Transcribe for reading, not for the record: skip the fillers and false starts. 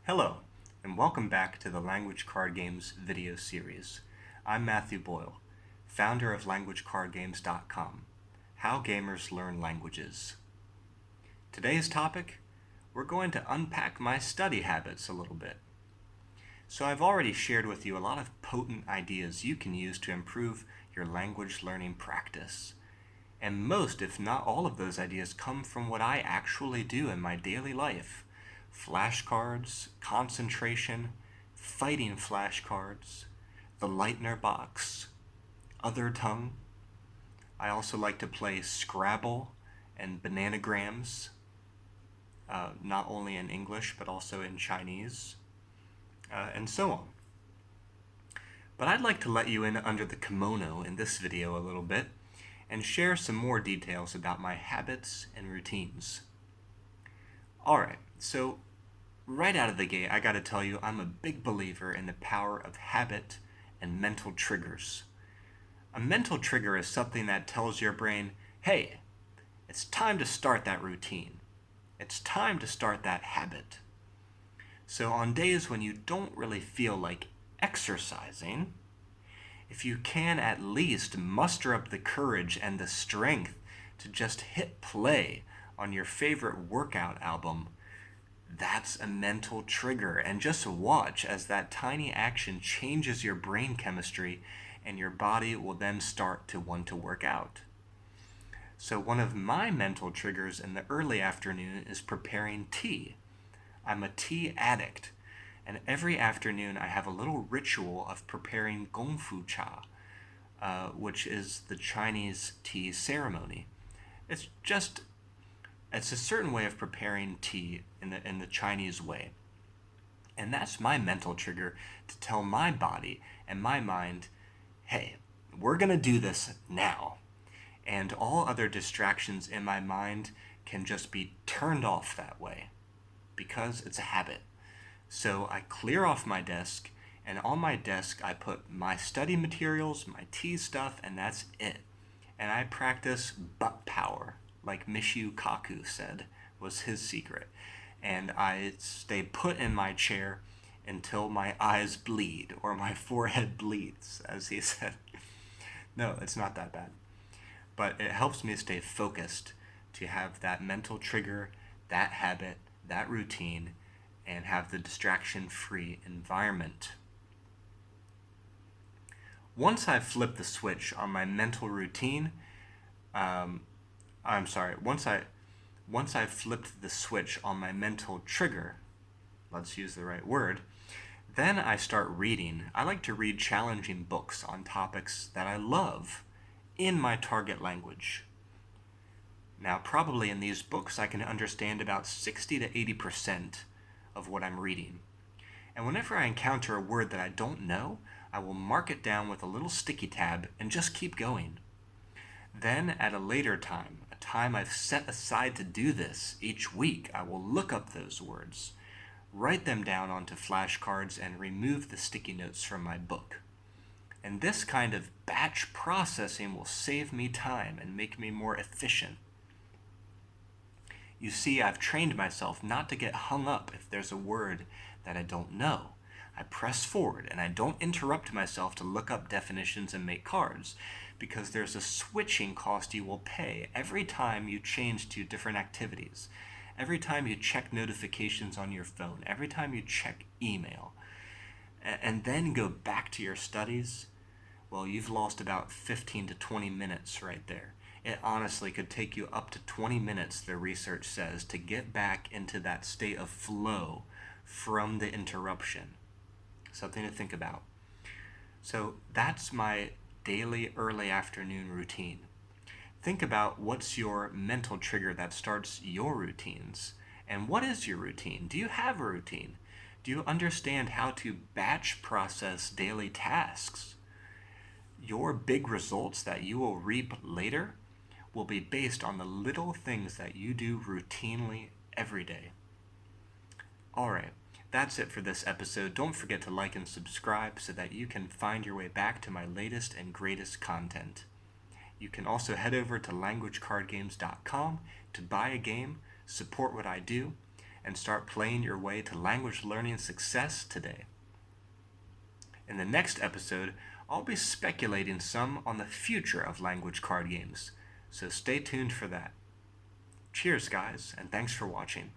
Hello, and welcome back to the Language Card Games video series. I'm Matthew Boyle, founder of LanguageCardGames.com, How Gamers Learn Languages. Today's topic, we're going to unpack my study habits a little bit. So I've already shared with you a lot of potent ideas you can use to improve your language learning practice. And most, if not all of those ideas come from what I actually do in my daily life. Flashcards, concentration, fighting flashcards, the Lightner box, other tongue. I also like to play Scrabble and bananagrams, not only in English but also in Chinese, and so on. But I'd like to let you in under the kimono in this video a little bit and share some more details about my habits and routines. Alright, so right out of the gate, I gotta tell you, I'm a big believer in the power of habit and mental triggers. A mental trigger is something that tells your brain, hey, it's time to start that routine. It's time to start that habit. So on days when you don't really feel like exercising, if you can at least muster up the courage and the strength to just hit play on your favorite workout album, that's a mental trigger. And just watch as that tiny action changes your brain chemistry and your body will then start to want to work out. So one of my mental triggers in the early afternoon is preparing tea. I'm a tea addict. And every afternoon I have a little ritual of preparing gongfu cha, which is the Chinese tea ceremony. It's a certain way of preparing tea in the Chinese way. And that's my mental trigger to tell my body and my mind, hey, we're going to do this now. And all other distractions in my mind can just be turned off that way because it's a habit. So I clear off my desk, and on my desk I put my study materials, my tea stuff, and that's it. And I practice butt power, like Michio Kaku said was his secret. And I stay put in my chair until my eyes bleed, or my forehead bleeds, as he said. No, it's not that bad. But it helps me stay focused to have that mental trigger, that habit, that routine, and have the distraction-free environment. Once I've flipped the switch on my mental routine, once I've flipped the switch on my mental trigger, let's use the right word, then I start reading. I like to read challenging books on topics that I love in my target language. Now, probably in these books I can understand about 60 to 80% of what I'm reading. And whenever I encounter a word that I don't know, I will mark it down with a little sticky tab and just keep going. Then at a later time, a time I've set aside to do this each week, I will look up those words, write them down onto flashcards, and remove the sticky notes from my book. And this kind of batch processing will save me time and make me more efficient. You see, I've trained myself not to get hung up if there's a word that I don't know. I press forward and I don't interrupt myself to look up definitions and make cards, because there's a switching cost you will pay every time you change to different activities, every time you check notifications on your phone, every time you check email, and then go back to your studies. Well, you've lost about 15 to 20 minutes right there. It honestly could take you up to 20 minutes, the research says, to get back into that state of flow from the interruption. Something to think about. So that's my daily early afternoon routine. Think about what's your mental trigger that starts your routines. And what is your routine? Do you have a routine? Do you understand how to batch process daily tasks? Your big results that you will reap later will be based on the little things that you do routinely every day. Alright, that's it for this episode. Don't forget to like and subscribe so that you can find your way back to my latest and greatest content. You can also head over to languagecardgames.com to buy a game, support what I do, and start playing your way to language learning success today. In the next episode, I'll be speculating some on the future of language card games, so stay tuned for that. Cheers, guys, and thanks for watching.